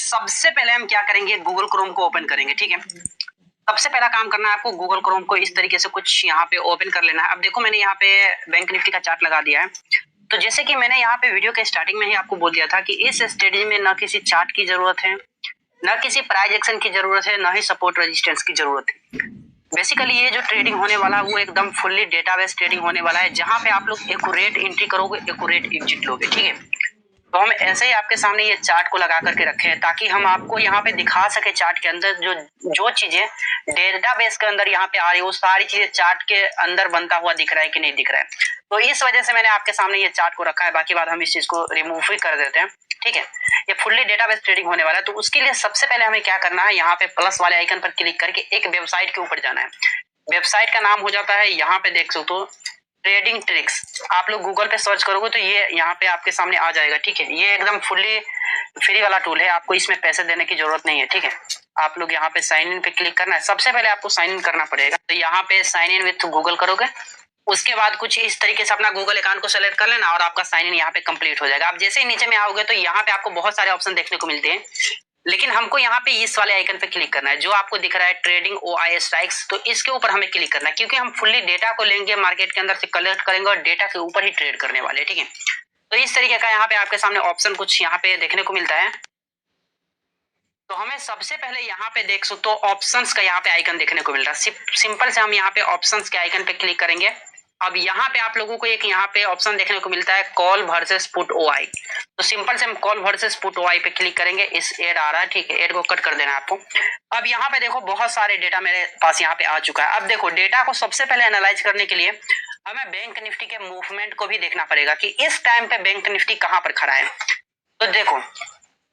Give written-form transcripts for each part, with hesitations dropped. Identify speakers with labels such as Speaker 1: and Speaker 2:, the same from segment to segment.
Speaker 1: सबसे पहले हम क्या करेंगे, गूगल क्रोम को ओपन करेंगे। ठीक है, सबसे पहला काम करना है आपको गूगल क्रोम को इस तरीके से कुछ यहाँ पे ओपन कर लेना है। अब देखो मैंने यहाँ पे बैंक निफ्टी का चार्ट लगा दिया है। तो जैसे कि मैंने यहाँ पे वीडियो के स्टार्टिंग में ही आपको बोल दिया था कि इस स्ट्रेटजी में ना किसी चार्ट की जरूरत है, ना किसी प्राइस एक्शन की जरूरत है, ना ही सपोर्ट रेजिस्टेंस की जरूरत है। बेसिकली ये जो ट्रेडिंग होने वाला है वो एकदम फुल्ली डेटाबेस ट्रेडिंग होने वाला है, जहां पे आप लोग एक्यूरेट एंट्री करोगे, एक्यूरेट एग्जिट लोगे। ठीक है, तो हम ऐसे ही आपके सामने ये चार्ट को लगा करके रखे हैं ताकि हम आपको यहाँ पे दिखा सके चार्ट के अंदर जो चीजें डेटाबेस के अंदर यहाँ पे आ रही है वो सारी चीजें चार्ट के अंदर बनता हुआ दिख रहा है कि नहीं दिख रहा है। तो इस वजह से मैंने आपके सामने ये चार्ट को रखा है, बाकी बात हम इस चीज को रिमूव ही कर देते हैं। ठीक है, ये फुल्ली डेटाबेस ट्रेडिंग होने वाला है। तो उसके लिए सबसे पहले हमें क्या करना है, यहाँ पे प्लस वाले आइकन पर क्लिक करके एक वेबसाइट के ऊपर जाना है। वेबसाइट का नाम हो जाता है, यहाँ पे देख सकते हो, ट्रेडिंग ट्रिक्स। आप लोग गूगल पे सर्च करोगे तो ये यहाँ पे आपके सामने आ जाएगा। ठीक है, ये एकदम फुल्ली फ्री वाला टूल है, आपको इसमें पैसे देने की जरूरत नहीं है। ठीक है, आप लोग यहाँ पे साइन इन पे क्लिक करना है। सबसे पहले आपको साइन इन करना पड़ेगा, तो यहाँ पे साइन इन विथ गूगल करोगे, उसके बाद कुछ इस तरीके से अपना गूगल अकाउंट को सेलेक्ट कर लेना और आपका साइन इन यहाँ पे कंप्लीट हो जाएगा। आप जैसे ही नीचे में आओगे तो यहाँ पे आपको बहुत सारे ऑप्शन देखने को मिलते हैं, लेकिन हमको यहाँ पे इस वाले आइकन पे क्लिक करना है जो आपको दिख रहा है, ट्रेडिंग OI स्ट्राइक्स। तो इसके ऊपर हमें क्लिक करना है, क्योंकि हम फुल्ली डेटा को लेंगे, मार्केट के अंदर से कलेक्ट करेंगे और डेटा के ऊपर ही ट्रेड करने वाले। ठीक है, तो इस तरीके का यहाँ पे आपके सामने ऑप्शन कुछ यहाँ पे देखने को मिलता है। तो हमें सबसे पहले यहाँ पे देख सकते हो ऑप्शंस का यहाँ पे आइकन देखने को मिल रहा है। सिंपल से हम यहाँ पे ऑप्शंस के आइकन पे क्लिक करेंगे। अब यहाँ पे आप लोगों को एक यहाँ पे ऑप्शन देखने को मिलता है, कॉल वर्सेस पुट OI। तो सिंपल से हम कॉल वर्सेस पुट OI पे क्लिक करेंगे। इस एड आ रहा है, ठीक है, एड को कट कर देना है आपको। अब यहाँ पे देखो बहुत सारे डेटा मेरे पास यहाँ पे आ चुका है। अब देखो डेटा को सबसे पहले एनालाइज करने के लिए हमें बैंक निफ्टी के मूवमेंट को भी देखना पड़ेगा कि इस टाइम पे बैंक निफ्टी कहाँ पर खड़ा है। तो देखो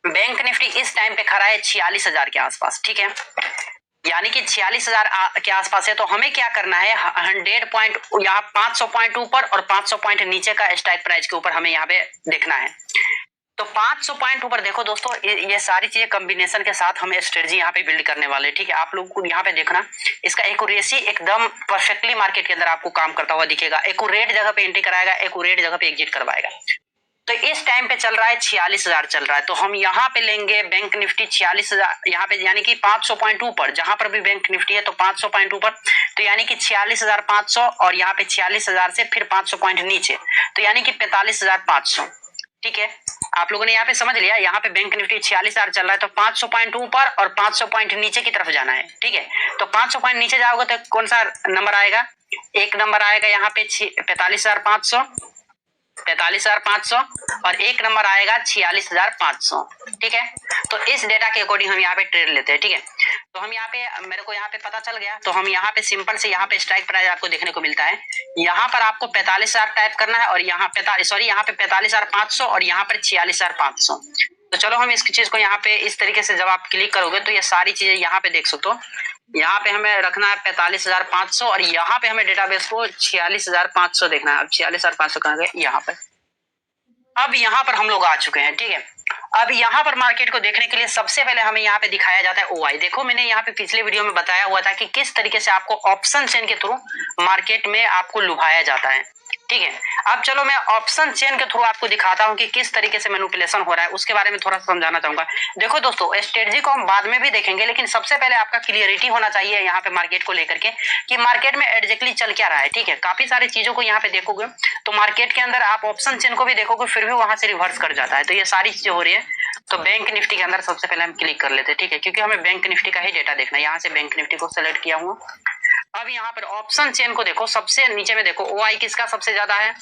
Speaker 1: बैंक निफ्टी इस टाइम पे खड़ा है 46,000 के आसपास। ठीक है, यानी कि 46,000 के आसपास है। तो हमें क्या करना है, 100 पॉइंट यहाँ 500 पॉइंट ऊपर और 500 पॉइंट नीचे का स्ट्राइक प्राइस के ऊपर हमें यहाँ पे देखना है। तो 500 पॉइंट ऊपर देखो दोस्तों, ये सारी चीजें कॉम्बिनेशन के साथ हमें स्ट्रेटजी यहाँ पे बिल्ड करने वाले। ठीक है, आप लोग को यहाँ पे देखना, इसका एक्यूरेसी एकदम परफेक्टली मार्केट के अंदर आपको काम करता हुआ दिखेगा। एक्यूरेट जगह पे एंट्री कराएगा, एक्यूरेट जगह पे एग्जिट करवाएगा। तो इस टाइम पे चल रहा है 46,000 चल रहा है, तो हम यहाँ पे लेंगे बैंक निफ्टी 46,000 यहाँ पे, यानी कि 500 पॉइंट ऊपर, जहां पर भी बैंक निफ्टी है तो 500 पॉइंट ऊपर, तो यानी कि 46,500, और यहाँ पे 46,000 से फिर 500 पॉइंट नीचे, तो यानी कि 45,500। ठीक है, आप लोगों ने यहाँ पे समझ लिया, यहाँ पे बैंक निफ्टी 46,000 चल रहा है, तो 500 पॉइंट ऊपर और 500 पॉइंट नीचे की तरफ जाना है। ठीक है, तो 500 पॉइंट नीचे जाओगे तो कौन सा नंबर आएगा, एक नंबर आएगा यहाँ पे 45,500, 45,500, और एक नंबर आएगा 46,500। ठीक है, तो इस डेटा के अकॉर्डिंग हम यहाँ पे ट्रेड लेते हैं। ठीक है, तो हम यहाँ पे, मेरे को यहाँ पे पता चल गया, तो हम यहाँ पे सिंपल से यहाँ पे स्ट्राइक प्राइस आपको देखने को मिलता है। यहाँ पर आपको 45,000 टाइप करना है, और यहाँ 45,500 और यहाँ पर 46,500। तो चलो हम इस चीज को यहाँ पे इस तरीके से जब आप क्लिक करोगे तो ये सारी चीजें यहाँ पे देख सकते हो। यहाँ पे हमें रखना है 45,500 और यहाँ पे हमें डेटाबेस को 46,500 देखना है। अब 46,500 कहाँ गए, यहाँ पे। अब यहाँ पर हम लोग आ चुके हैं। ठीक है, अब यहाँ पर मार्केट को देखने के लिए सबसे पहले हमें यहाँ पे दिखाया जाता है OI। देखो मैंने यहाँ पे पिछले वीडियो में बताया हुआ था कि किस तरीके से आपको ऑप्शन चेन के थ्रू मार्केट में आपको लुभाया जाता है। ठीक है, अब चलो मैं ऑप्शन चेन के थ्रू आपको दिखाता हूं कि किस तरीके से मैनिपुलेशन हो रहा है, उसके बारे में थोड़ा समझाना चाहूंगा। देखो दोस्तों, स्ट्रेटजी को हम बाद में भी देखेंगे, लेकिन सबसे पहले आपका क्लियरिटी होना चाहिए यहाँ पे मार्केट को लेकर के कि मार्केट में एग्जैक्टली चल क्या रहा है। ठीक है, काफी सारी चीजों को यहाँ पे देखोगे तो मार्केट के अंदर आप ऑप्शन चेन को भी देखोगे, फिर भी वहां से रिवर्स कर जाता है। तो ये सारी चीजें हो रही है। तो बैंक निफ्टी के अंदर सबसे पहले हम क्लिक कर लेते हैं। ठीक है, क्योंकि हमें बैंक निफ्टी का ही डेटा देखना है। यहाँ से बैंक निफ्टी को सेलेक्ट किया हूँ। अब यहाँ पर ऑप्शन चेन को देखो, सबसे नीचे में देखो OI किसका सबसे ज्यादा है।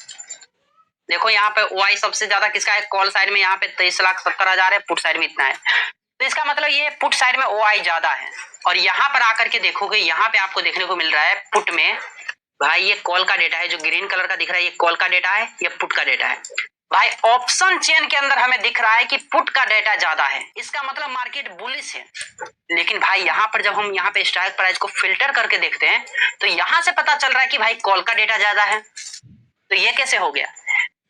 Speaker 1: देखो यहाँ पे OI सबसे ज्यादा किसका है, कॉल साइड में यहाँ पे 23,70,000 है, पुट साइड में इतना है। तो इसका मतलब ये पुट साइड में OI ज्यादा है। और यहाँ पर आकर के देखोगे, यहाँ पे आपको देखने को मिल रहा है पुट में, भाई ये कॉल का डेटा है, जो ग्रीन कलर का दिख रहा है ये कॉल का डेटा है, ये पुट का डेटा है। भाई ऑप्शन चेन के अंदर हमें दिख रहा है कि पुट का डेटा ज्यादा है, इसका मतलब मार्केट बुलिश है। लेकिन भाई यहाँ पर जब हम यहाँ पे स्ट्राइक प्राइस को फिल्टर करके देखते हैं तो यहाँ से पता चल रहा है कि भाई कॉल का डेटा ज्यादा है। तो ये कैसे हो गया,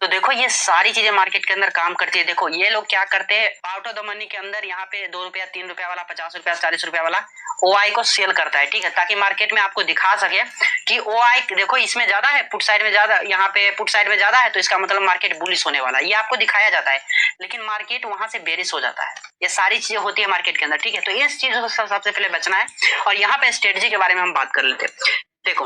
Speaker 1: तो देखो ये सारी चीजें मार्केट के अंदर काम करती है। देखो ये लोग क्या करते हैं, आउट ऑफ द मनी के अंदर यहाँ पे 2 रुपया 3 रुपया वाला 50 रुपया 40 रुपया वाला ओआई को सेल करता है, ठीक है, ताकि मार्केट में आपको दिखा सके कि ओआई देखो इसमें ज्यादा है, पुट साइड में ज्यादा, यहाँ पे पुट साइड में ज्यादा है, तो इसका मतलब मार्केट बुलिश होने वाला है, ये आपको दिखाया जाता है, लेकिन मार्केट वहां से बेरिश हो जाता है। ये सारी चीजें होती है मार्केट के अंदर, ठीक है। तो इस चीज को सबसे पहले बचना है। और यहाँ पे स्ट्रेटजी के बारे में हम बात कर लेते हैं। देखो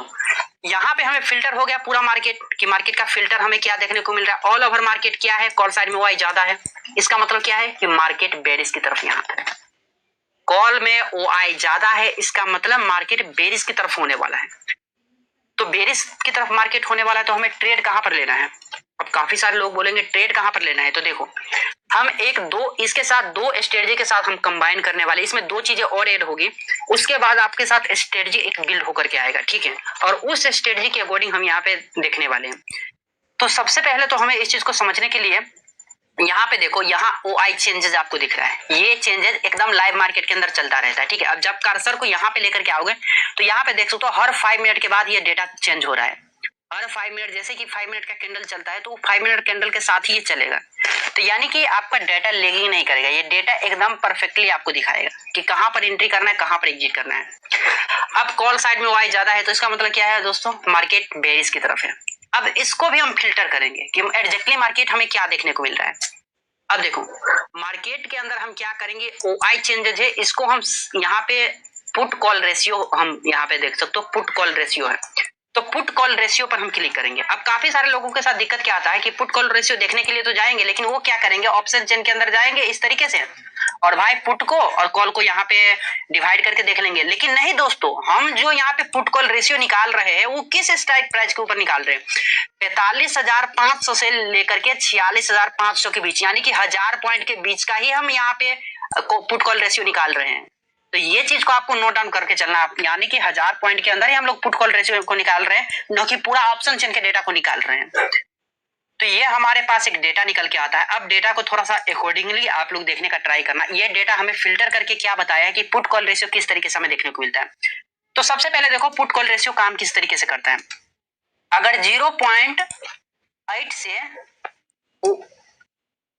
Speaker 1: यहाँ पे हमें फिल्टर हो गया पूरा मार्केट कि मार्केट का फिल्टर हमें क्या देखने को मिल रहा है, ऑल ओवर मार्केट क्या है, कॉल साइड में ओआई ज्यादा है, इसका मतलब क्या है कि मार्केट बेरिश की तरफ, यहाँ पे कॉल में ओआई ज्यादा है, इसका मतलब मार्केट बेरिश की तरफ होने वाला है। तो बेरिश की तरफ मार्केट होने वाला है, तो हमें ट्रेड कहां पर लेना है। अब काफी सारे लोग बोलेंगे ट्रेड कहां पर लेना है, तो देखो हम इसके साथ दो स्ट्रेटजी के साथ हम कंबाइन करने वाले, इसमें दो चीजें और ऐड होगी, उसके बाद आपके साथ स्ट्रेटजी एक बिल्ड होकर के आएगा, ठीक है। और उस स्ट्रेटजी के अकॉर्डिंग हम यहाँ पे देखने वाले हैं। तो सबसे पहले तो हमें इस चीज को समझने के लिए यहाँ पे देखो, यहाँ ओआई चेंजेस आपको दिख रहा है, ये चेंजेस एकदम लाइव मार्केट के अंदर चलता रहता है, ठीक है। अब जब कर्सर को यहाँ पे लेकर के आओगे तो यहाँ पे देख सकते हो हर 5 मिनट के बाद ये डेटा चेंज हो रहा है। हर 5 मिनट, जैसे कि 5 मिनट का कैंडल चलता है तो 5 मिनट कैंडल के साथ ही ये चलेगा। तो यानी कि आपका डेटा लेगिंग नहीं करेगा, ये डेटा एकदम परफेक्टली आपको दिखाएगा कि कहां पर एंट्री करना है, कहां पर एग्जिट करना है। अब कॉल साइड में ओआई ज्यादा है, तो इसका मतलब क्या है दोस्तों, मार्केट बेरिश की तरफ है। अब इसको भी हम फिल्टर करेंगे कि एग्जैक्टली मार्केट हमें क्या देखने को मिल रहा है। अब देखो मार्केट के अंदर हम क्या करेंगे, ओआई चेंजेस है, इसको हम यहाँ पे पुट कॉल रेशियो, हम यहाँ पे देख सकते हो पुट कॉल रेशियो है, तो पुट कॉल रेशियो पर हम क्लिक करेंगे। अब काफी सारे लोगों के साथ दिक्कत क्या आता है कि पुट कॉल रेशियो देखने के लिए तो जाएंगे, लेकिन वो क्या करेंगे, ऑप्शन चेन के अंदर जाएंगे इस तरीके से, और भाई पुट को और कॉल को यहाँ पे डिवाइड करके देख लेंगे। लेकिन नहीं दोस्तों, हम जो यहाँ पे पुट कॉल रेशियो निकाल रहे हैं वो किस स्ट्राइक प्राइस के ऊपर निकाल रहे हैं, 45,500 से लेकर के 46,500 के बीच, यानी कि 1000 पॉइंट के बीच का ही हम यहाँ पे पुट कॉल रेशियो निकाल रहे हैं। तो ये चीज को आपको नोट डाउन करके चलना, यानी कि 1000 पॉइंट के अंदर ही हम लोग पुट कॉल रेशियो को निकाल रहे हैं, न कि पूरा ऑप्शन चेन के डेटा को निकाल रहे हैं। तो ये हमारे पास एक डेटा निकल के आता है। अब डेटा को थोड़ा सा अकॉर्डिंगली आप लोग देखने का ट्राई करना। ये डेटा हमें फिल्टर करके क्या बताया है कि पुट कॉल रेशियो किस तरीके से हमें देखने को मिलता है। तो सबसे पहले देखो पुट कॉल रेशियो काम किस तरीके से करता है। अगर 0.8 से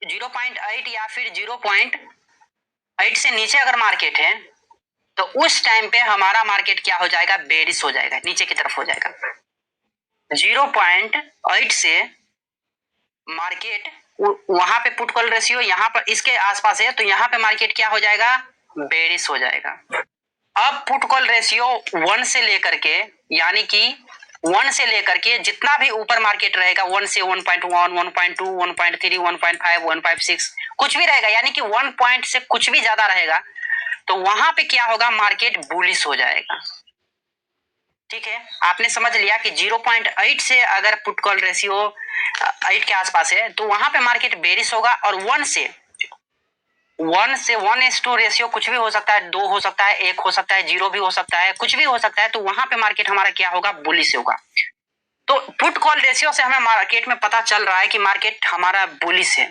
Speaker 1: 0.8 या फिर 0.8 से नीचे अगर मार्केट है, तो उस टाइम पे हमारा मार्केट क्या हो जाएगा, बेरिश हो जाएगा, नीचे की तरफ हो जाएगा। 0.8 से मार्केट वहां पे पुट कॉल रेशियो यहाँ पर इसके आसपास है, तो यहाँ पे मार्केट क्या हो जाएगा, बेरिश हो जाएगा। अब पुट कॉल रेशियो 1 से लेकर के, यानी कि 1 से लेकर के जितना भी ऊपर मार्केट रहेगा, 1 से 1.1, 1.2, 1.3, 1.5, 1.6 कुछ भी रहेगा, यानी कि 1 पॉइंट से कुछ भी ज्यादा रहेगा, तो वहां पे क्या होगा, मार्केट बुलिश हो जाएगा। ठीक है, आपने समझ लिया कि 0.8 से अगर पुट कॉल रेशियो 8 के आसपास है तो वहां पे मार्केट बेरिश होगा, और 1 से 1:2 रेशियो कुछ भी हो सकता है, 2 हो सकता है, 1 हो सकता है, 0 भी हो सकता है, कुछ भी हो सकता है, तो वहां पे मार्केट हमारा क्या होगा, बुलिश होगा। तो पुट कॉल रेशियो से हमें मार्केट में पता चल रहा है कि मार्केट हमारा बुलिश है।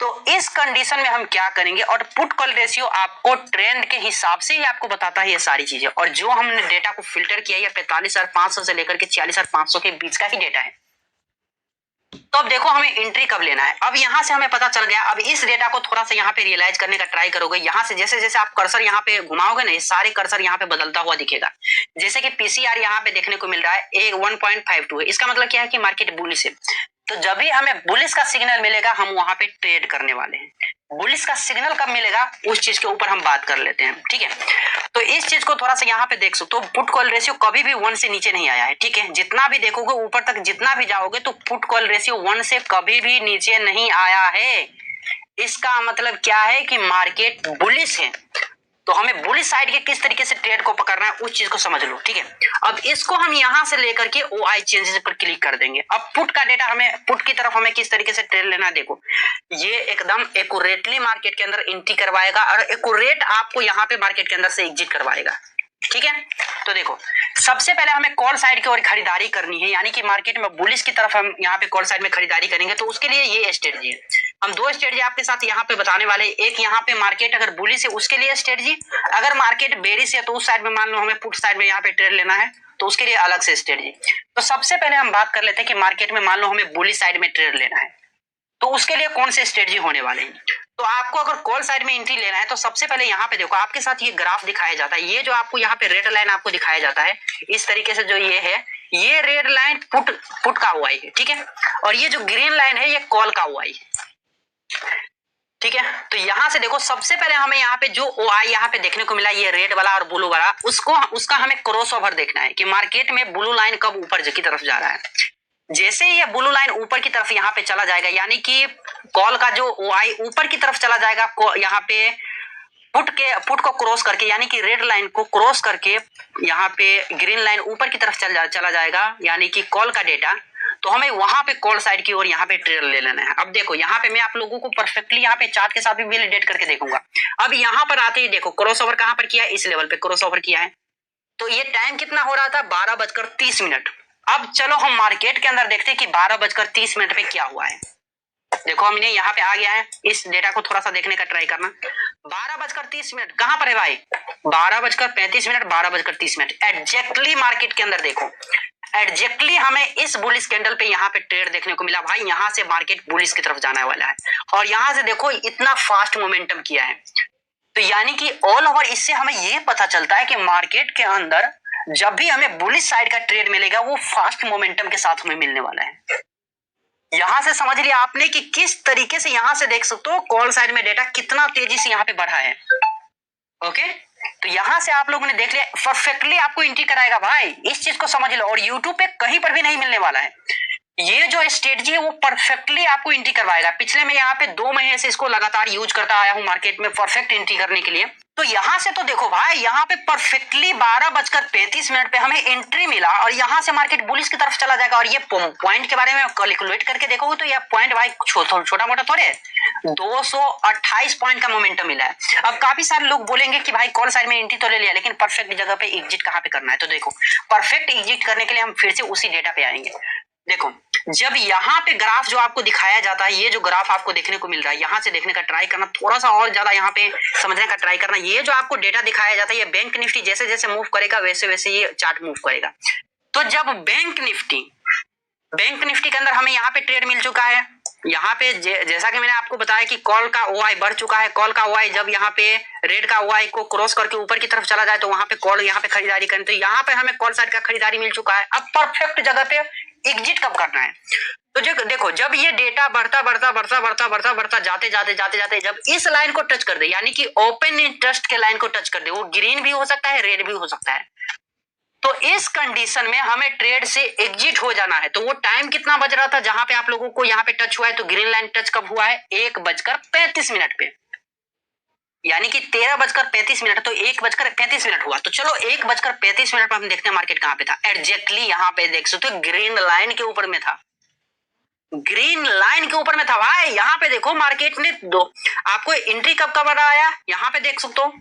Speaker 1: तो इस कंडीशन में हम क्या करेंगे, और पुट कॉल रेशियो आपको ट्रेंड के हिसाब से ही आपको बताता है ये सारी चीजें, और जो हमने डेटा को फिल्टर किया है 45,500 से लेकर के 46,500 के बीच का ही डेटा है। तो अब देखो हमें एंट्री कब लेना है। अब यहां से हमें पता चल गया। अब इस डेटा को थोड़ा सा यहाँ पे रियलाइज करने का ट्राई करोगे, यहाँ से जैसे जैसे आप कर्सर यहाँ पे घुमाओगे ना, ये सारे कर्सर यहाँ पे बदलता हुआ दिखेगा। जैसे कि पीसीआर यहाँ पे देखने को मिल रहा है 1.52 है, इसका मतलब क्या है कि मार्केट बुलिश है। तो जब भी हमें बुलिश का सिग्नल मिलेगा हम वहां पे ट्रेड करने वाले हैं। बुलिश का सिग्नल कब मिलेगा उस चीज के ऊपर हम बात कर लेते हैं, ठीक है। तो इस चीज को थोड़ा सा यहाँ पे देख सकते हो, पुट कॉल रेशियो कभी भी 1 से नीचे नहीं आया है, ठीक है। जितना भी देखोगे ऊपर तक जितना भी जाओगे तो पुट कॉल रेशियो 1 से कभी भी नीचे नहीं आया है। इसका मतलब क्या है कि मार्केट बुलिश है। तो हमें बुलिश साइड के किस तरीके से ट्रेड को पकड़ना है उस चीज को समझ लो, ठीक है। अब इसको हम यहां से लेकर के ओआई चेंजेस पर क्लिक कर देंगे। अब पुट का डेटा हमें, पुट की तरफ हमें किस तरीके से ट्रेड लेना है, देखो ये एकदम एक्यूरेटली मार्केट के अंदर एंट्री करवाएगा और एक्यूरेट आपको यहाँ पे मार्केट के अंदर से एग्जिट करवाएगा, ठीक है। तो देखो सबसे पहले हमें कॉल साइड की ओर खरीदारी करनी है, यानी कि मार्केट में बुलिश की तरफ हम यहाँ पे कॉल साइड में खरीदारी करेंगे। तो उसके लिए ये स्ट्रेटजी है। हम दो स्ट्रेटजी आपके साथ यहाँ पे बताने वाले। एक यहाँ पे मार्केट अगर बुलिश है उसके लिए स्ट्रेटजी, अगर मार्केट बेरिश है तो उस साइड में मान लो हमें पुट साइड में यहाँ पे ट्रेड लेना है, तो उसके लिए अलग से स्ट्रेटजी। तो सबसे पहले हम बात कर लेते हैं कि मार्केट में मान लो हमें बुलिश साइड में ट्रेड लेना है, तो उसके लिए कौन से स्ट्रेटजी होने वाले हैं। तो आपको अगर कॉल साइड में एंट्री लेना है तो सबसे पहले यहाँ पे देखो आपके साथ ये ग्राफ दिखाया जाता है, ये जो आपको यहाँ पे रेड लाइन आपको दिखाया जाता है इस तरीके से, जो ये है ये रेड लाइन पुट का हुआ है, ठीक है, और ये जो ग्रीन लाइन है ये कॉल का हुआ है, ठीक है। तो यहां से देखो सबसे पहले हमें यहाँ पे जो OI यहाँ पे देखने को मिला ये रेड वाला और ब्लू वाला, उसका हमें क्रॉस ओवर देखना है कि मार्केट में ब्लू लाइन कब ऊपर की तरफ जा रहा है। जैसे ही ये ब्लू लाइन ऊपर की तरफ यहाँ पे चला जाएगा, यानी कि कॉल का जो OI ऊपर की तरफ चला जाएगा, यहाँ पे पुट को क्रॉस करके, यानी कि रेड लाइन को क्रॉस करके यहाँ पे ग्रीन लाइन ऊपर की तरफ चला जाएगा, यानी कि कॉल का डेटा, तो हमें वहां पे कॉल साइड की ओर यहाँ पे ट्रेड ले लेना है। अब देखो यहाँ पे मैं आप लोगों को परफेक्टली यहाँ पे चार्ट के साथ भी वैलिडेट करके देखूंगा। अब यहाँ पर आते ही देखो क्रॉस ओवर कहाँ पर किया है, इस लेवल पे क्रॉस ओवर किया है। तो ये टाइम कितना हो रहा था, 12:30। अब चलो हम मार्केट के अंदर देखते हैं कि 12:30 पे क्या हुआ है। देखो हमने यहाँ पे आ गया है, इस डेटा को थोड़ा सा देखने का ट्राई करना। 12:30 कहां पर है भाई, 12:35, 12:30 एग्जैक्टली मार्केट के अंदर देखो, एग्जैक्टली हमें इस बुलिश कैंडल पे यहाँ पे ट्रेड देखने को मिला। भाई यहाँ से मार्केट बुलिश की तरफ जाने वाला है, और यहाँ से देखो इतना फास्ट मोमेंटम किया है। तो यानी कि ऑल ओवर इससे हमें ये पता चलता है कि मार्केट के अंदर जब भी हमें बुलिश साइड का ट्रेड मिलेगा वो फास्ट मोमेंटम के साथ हमें मिलने वाला है। यहां से समझ लिया आपने कि किस तरीके से यहां से देख सकते हो कॉल साइड में डेटा कितना तेजी से यहाँ पे बढ़ा है। ओके, तो यहां से आप लोगों ने देख लिया, परफेक्टली आपको एंट्री कराएगा भाई, इस चीज को समझ लो, और यूट्यूब पे कहीं पर भी नहीं मिलने वाला है। ये जो स्ट्रेटजी है वो परफेक्टली आपको एंट्री करवाएगा। पिछले में यहाँ पे 2 महीने से इसको लगातार यूज करता आया हूं मार्केट में परफेक्ट एंट्री करने के लिए। तो यहां से तो देखो भाई यहाँ पे परफेक्टली 12:35 पे हमें एंट्री मिला, और यहां से मार्केट बुलिश की तरफ चला जाएगा। और ये पॉइंट के बारे में कैलकुलेट करके देखोगे तो ये पॉइंट भाई छोटा मोटा थोड़े, 228 पॉइंट का मोमेंटम मिला है। अब काफी सारे लोग बोलेंगे कि भाई कॉल साइड में एंट्री तो ले लिया, लेकिन परफेक्ट जगह पे एग्जिट कहां पे करना है। तो देखो परफेक्ट एग्जिट करने के लिए हम फिर से उसी डेटा पे आएंगे। देखो जब यहाँ पे ग्राफ जो आपको दिखाया जाता है, ये जो ग्राफ आपको देखने को मिल रहा है, यहाँ से देखने का ट्राई करना, थोड़ा सा और ज्यादा यहाँ पे समझने का ट्राई करना। ये जो आपको डेटा दिखाया जाता है, ये बैंक निफ्टी जैसे जैसे मूव करेगा वैसे वैसे ये चार्ट मूव करेगा। तो जब बैंक निफ्टी के अंदर हमें यहाँ पे ट्रेड मिल चुका है, यहाँ पे जैसा कि मैंने आपको बताया कि कॉल का OI बढ़ चुका है। कॉल का OI जब यहाँ पे रेड का OI को क्रॉस करके ऊपर की तरफ चला जाए तो वहां पे कॉल यहाँ पे खरीदारी करें, तो यहाँ पे हमें कॉल साइड का खरीदारी मिल चुका है। अब परफेक्ट जगह पे एग्जिट कब करना है, तो देखो जब ये डेटा बढ़ता जाते जब इस लाइन को टच कर दे, यानी कि ओपन इंटरेस्ट के लाइन को टच कर दे, वो ग्रीन भी हो सकता है रेड भी हो सकता है, तो इस कंडीशन में हमें ट्रेड से एग्जिट हो जाना है। तो वो टाइम कितना बज रहा था जहां पे आप लोगों को यहाँ पे टच हुआ है, तो ग्रीन लाइन टच कब हुआ है, 1:35 पे, यानी कि 13:35, तो 1:35 हुआ। तो चलो 1:35 पर हम देखते हैं मार्केट कहां पे था। एग्जैक्टली यहाँ पे देख सकते हो ग्रीन लाइन के ऊपर में था, ग्रीन लाइन के ऊपर में था भाई। यहाँ पे देखो मार्केट ने आपको एंट्री कब कब आया, यहाँ पे देख सकते हो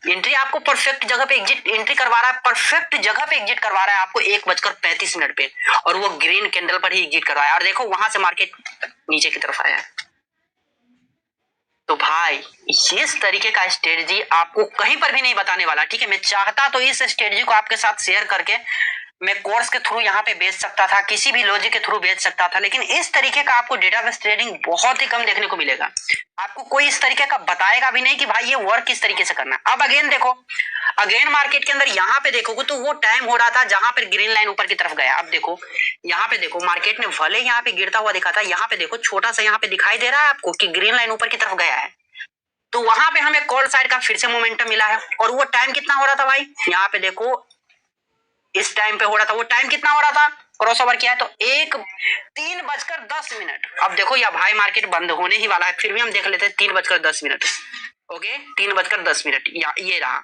Speaker 1: एंट्री आपको परफेक्ट जगह पे एग्जिट एंट्री करवा रहा है, परफेक्ट जगह पे एग्जिट करवा रहा है आपको 1:35 पे, और वो ग्रीन कैंडल पर ही एग्जिट करवाया, और देखो वहां से मार्केट नीचे की तरफ आया। तो भाई इस तरीके का स्ट्रेटजी आपको कहीं पर भी नहीं बताने वाला, ठीक है। मैं चाहता तो इस स्ट्रेटजी को आपके साथ शेयर करके मैं कोर्स के थ्रू यहाँ पे बेच सकता था, किसी भी लॉजिक के थ्रू बेच सकता था, लेकिन इस तरीके का आपको डेटाबेस ट्रेडिंग बहुत ही कम देखने को मिलेगा। आपको कोई इस तरीके का बताएगा भी नहीं कि भाई ये वर्क किस तरीके से करना है। अब अगेन देखो, अगेन मार्केट के अंदर यहाँ पे देखोगे तो वो टाइम हो रहा था जहां पर ग्रीन लाइन ऊपर की तरफ गया। अब देखो यहाँ पे देखो मार्केट ने भले यहाँ पे गिरता हुआ दिखा था, यहाँ पे देखो छोटा सा यहाँ पे दिखाई दे रहा है आपको कि ग्रीन लाइन ऊपर की तरफ गया है, तो वहां पे हमें कॉल साइड का फिर से मोमेंटम मिला है। और वो टाइम कितना हो रहा था भाई, यहाँ पे देखो इस टाइम पे हो रहा था, वो टाइम कितना हो रहा था, क्रॉस ओवर किया है तो 3:10। अब देखो या भाई मार्केट बंद होने ही वाला है, फिर भी हम देख लेते हैं 3:10। ओके 3:10 ये रहा,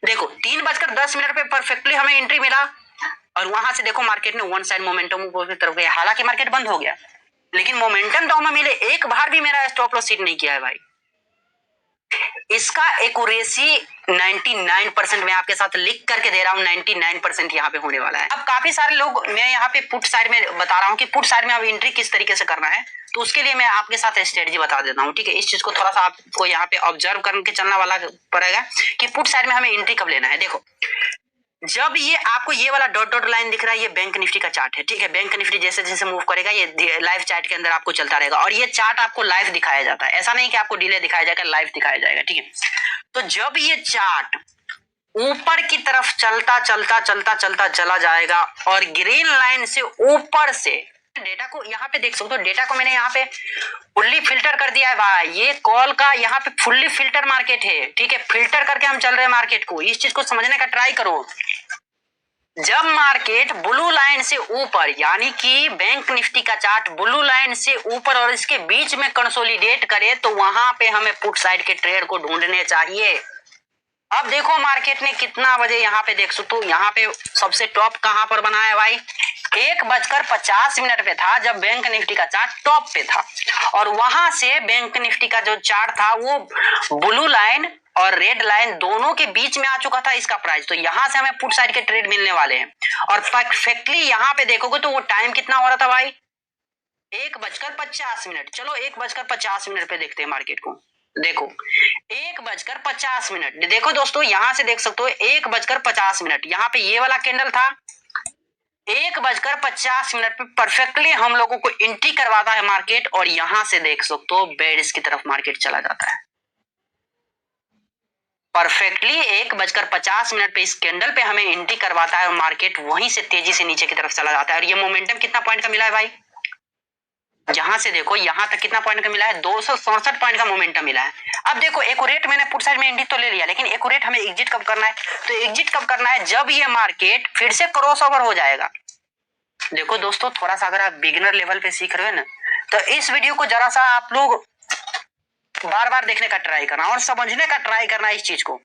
Speaker 1: देखो 3:10 पे परफेक्टली हमें एंट्री मिला, और वहां से देखो मार्केट ने वन साइड मोमेंटम ऊपर की तरफ गया। हालांकि मार्केट बंद हो गया, लेकिन मोमेंटम तो हमें मिले, एक बार भी मेरा स्टॉप लॉस हिट नहीं किया है भाई। इसका एक्यूरेसी 99% मैं आपके साथ लिख करके दे रहा हूं, 99% यहाँ पे होने वाला है। अब काफी सारे लोग, मैं यहाँ पे पुट साइड में बता रहा हूँ कि पुट साइड में अब एंट्री किस तरीके से करना है, तो उसके लिए मैं आपके साथ स्ट्रेटजी बता देता हूँ, ठीक है। इस चीज को थोड़ा सा आपको यहाँ पे ऑब्जर्व करके चलना वाला पड़ेगा कि पुट साइड में हमें एंट्री कब लेना है। देखो जब ये आपको ये वाला डॉट डॉट लाइन दिख रहा है, ये बैंक निफ्टी का चार्ट है, ठीक है। बैंक निफ्टी जैसे जैसे मूव करेगा ये लाइव चार्ट के अंदर आपको चलता रहेगा, और ये चार्ट आपको लाइव दिखाया जाता है, ऐसा नहीं कि आपको डिले दिखाया जाएगा, लाइव दिखाया जाएगा, ठीक है। तो जब ये चार्ट ऊपर की तरफ चलता चलता चलता चलता चला जाएगा और ग्रीन लाइन से ऊपर से डेटा को यहाँ पे देख सकते हो, डेटा को मैंने यहाँ पे फुल्ली फिल्टर कर दिया है भाई। ये कॉल का यहाँ पे फुल्ली फिल्टर मार्केट है, ठीक है। फिल्टर करके हम चल रहे हैं मार्केट को, इस चीज को समझने का ट्राई करो। जब मार्केट ब्लू लाइन से ऊपर, यानी कि बैंक निफ्टी का चार्ट ब्लू लाइन से ऊपर और इसके बीच में कंसोलिडेट करे, तो वहां पे हमें पुट साइड के ट्रेड को ढूंढने चाहिए। अब देखो मार्केट ने कितना बजे यहाँ पे देख सकते हो, यहाँ पे सबसे टॉप कहां पर बना है भाई, 1:50 पे था जब बैंक निफ्टी का चार्ट टॉप पे था, और वहां से बैंक निफ्टी का जो चार्ट था वो ब्लू लाइन और रेड लाइन दोनों के बीच में आ चुका था इसका प्राइस। तो यहां से हमें पुट साइड के ट्रेड मिलने वाले हैं। और परफेक्टली यहाँ पे देखोगे तो वो टाइम कितना हो रहा था भाई, 1:50। चलो 1:50 पे देखते हैं मार्केट को। देखो 1:50, देखो दोस्तों यहां से देख सकते हो 1:50। यहाँ पे ये वाला कैंडल था, 1:50 पे परफेक्टली हम लोगों को एंट्री करवाता है मार्केट, और यहां से देख सकते हो बेरिश की तरफ मार्केट चला जाता है। परफेक्टली 1:50 पे इस कैंडल पे हमें एंट्री करवाता है और मार्केट वहीं से तेजी से नीचे की तरफ चला जाता है। और ये मोमेंटम कितना पॉइंट का मिला है भाई, यहां से देखो यहां तक कितना पॉइंट का मिला है, 267 पॉइंट का मोमेंटम मिला है। अब देखो एक्यूरेट मैंने पुट साइड में एंट्री तो ले लिया, लेकिन एक्यूरेट हमें एग्जिट कब करना है, तो एग्जिट कब करना है, जब ये मार्केट फिर से क्रॉस ओवर हो जाएगा। देखो दोस्तों थोड़ा सा अगर आप बिगिनर लेवल पे सीख रहे हो ना, तो इस वीडियो को जरा सा आप लोग बार बार देखने का ट्राई करना और समझने का ट्राई करना इस चीज को।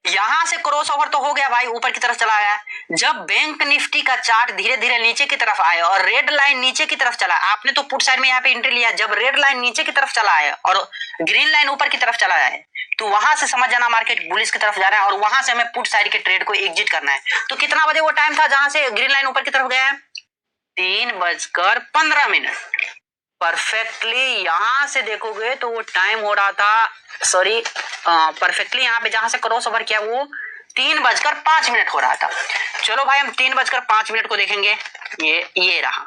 Speaker 1: यहां से क्रॉस ओवर तो हो गया भाई, ऊपर की तरफ चला गया। जब बैंक निफ्टी का चार्ट धीरे धीरे नीचे की तरफ आया और रेड लाइन नीचे की तरफ चला, आपने तो पुट साइड में यहाँ पे एंट्री लिया, जब रेड लाइन नीचे की तरफ चला है और ग्रीन लाइन ऊपर की तरफ चला है, तो वहां से समझ जाना मार्केट बुलिश की तरफ जा रहा है, और वहां से हमें पुट साइड के ट्रेड को एग्जिट करना है। तो कितना बजे वो टाइम था जहां से ग्रीन लाइन ऊपर की तरफ गया है, 3:15। परफेक्टली यहां से देखोगे तो वो टाइम हो रहा था, सॉरी परफेक्टली यहाँ पे जहां से क्रॉस ओवर किया वो 3:05 हो रहा था। चलो भाई हम 3:05 को देखेंगे, ये रहा।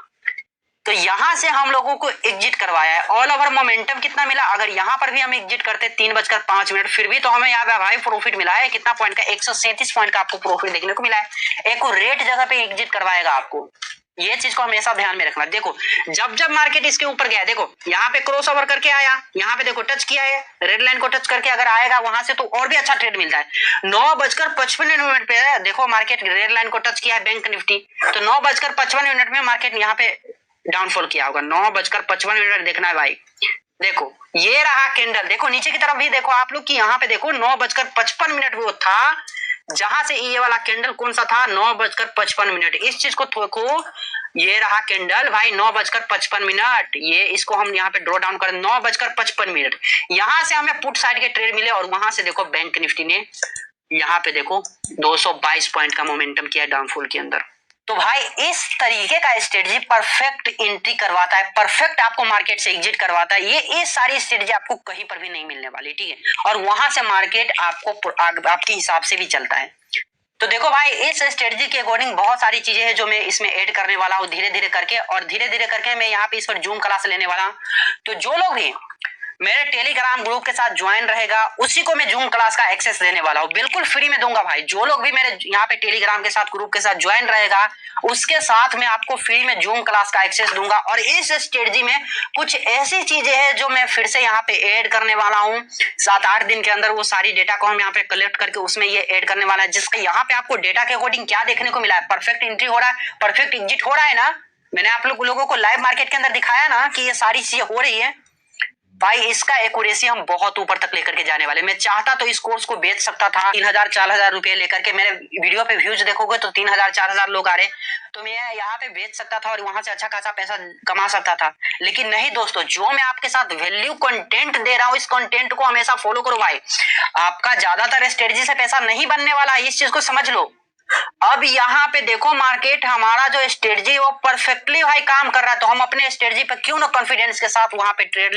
Speaker 1: तो यहां से हम लोगों को एग्जिट करवाया है। ऑल ओवर मोमेंटम कितना मिला, अगर यहां पर भी हम एग्जिट करते 3:05, फिर भी तो हमें यहाँ पे भाई प्रॉफिट मिला है कितना पॉइंट का, 137 पॉइंट का आपको प्रॉफिट देखने को मिला है। एक रेट जगह पे एग्जिट करवाएगा आपको, ये चीज को हमेशा ध्यान में रखना। देखो जब जब मार्केट इसके ऊपर गया, देखो यहाँ पे क्रॉस ओवर करके आया, यहाँ पे देखो टच किया है, रेड लाइन को टच करके अगर आएगा वहां से तो और भी अच्छा ट्रेड मिलता है। 9:55 पे देखो मार्केट रेड लाइन को टच किया है बैंक निफ्टी, तो 9:55 में मार्केट यहाँ पे डाउनफॉल किया होगा। 9:55 देखना है भाई। देखो ये रहा कैंडल, देखो नीचे की तरफ भी देखो आप लोग की, यहाँ पे देखो 9:55 वो था जहां से ये वाला कैंडल कौन सा था, 9:55। इस चीज को थोको, ये रहा कैंडल भाई 9:55, ये इसको हम यहाँ पे ड्रॉ डाउन करें 9:55। यहां से हमें पुट साइड के ट्रेड मिले, और वहां से देखो बैंक निफ्टी ने यहाँ पे देखो 222 पॉइंट का मोमेंटम किया डाउनफॉल के अंदर। तो भाई इस तरीके का स्ट्रेटजी परफेक्ट एंट्री करवाता है, परफेक्ट आपको मार्केट से एग्जिट करवाता है। ये सारी स्ट्रेटजी आपको कहीं पर भी नहीं मिलने वाली, ठीक है। और वहां से मार्केट आपको आपके हिसाब से भी चलता है। तो देखो भाई इस स्ट्रेटजी के अकॉर्डिंग बहुत सारी चीजें हैं जो मैं इसमें ऐड करने वाला हूँ धीरे धीरे करके, और धीरे धीरे करके मैं यहाँ पे इस पर जूम क्लास लेने वाला हूँ। तो जो लोग भी मेरे टेलीग्राम ग्रुप के साथ ज्वाइन रहेगा उसी को मैं जूम क्लास का एक्सेस देने वाला हूँ, बिल्कुल फ्री में दूंगा भाई। जो लोग भी मेरे यहाँ पे टेलीग्राम के साथ ग्रुप के साथ ज्वाइन रहेगा उसके साथ मैं आपको फ्री में जूम क्लास का एक्सेस दूंगा। और इस स्ट्रेटजी में कुछ ऐसी चीजें हैं जो मैं फिर से यहाँ पे ऐड करने वाला हूँ 7-8 दिन के अंदर। वो सारी डेटा को हम यहाँ पे कलेक्ट करके उसमें ये ऐड करने वाला है, जिसका यहाँ पे आपको डेटा के अकॉर्डिंग क्या देखने को मिला है, परफेक्ट एंट्री हो रहा है, परफेक्ट एग्जिट हो रहा है ना। मैंने आप लोगों को लाइव मार्केट के अंदर दिखाया ना कि ये सारी चीजें हो रही है भाई। इसका एक्यूरेसी हम बहुत ऊपर तक लेकर के जाने वाले। मैं चाहता तो इस कोर्स को बेच सकता था 3,000-4,000 रुपए लेकर के। मेरे वीडियो पे व्यूज देखोगे तो 3,000-4,000 लोग आ रहे, तो मैं यहाँ पे बेच सकता था और वहां से अच्छा खासा पैसा कमा सकता था। लेकिन नहीं दोस्तों, जो मैं आपके साथ वैल्यू कंटेंट दे रहा हूँ इस कंटेंट को हमेशा फॉलो करो भाई। आपका ज्यादातर स्ट्रेटजी से पैसा नहीं बनने वाला है, इस चीज को समझ लो। अब यहाँ पे देखो मार्केट हमारा जो स्ट्रेटजी वो परफेक्टली भाई काम कर रहा है, तो हम अपने स्ट्रेटजी पे क्यों ना कॉन्फिडेंस के साथ वहां पे ट्रेड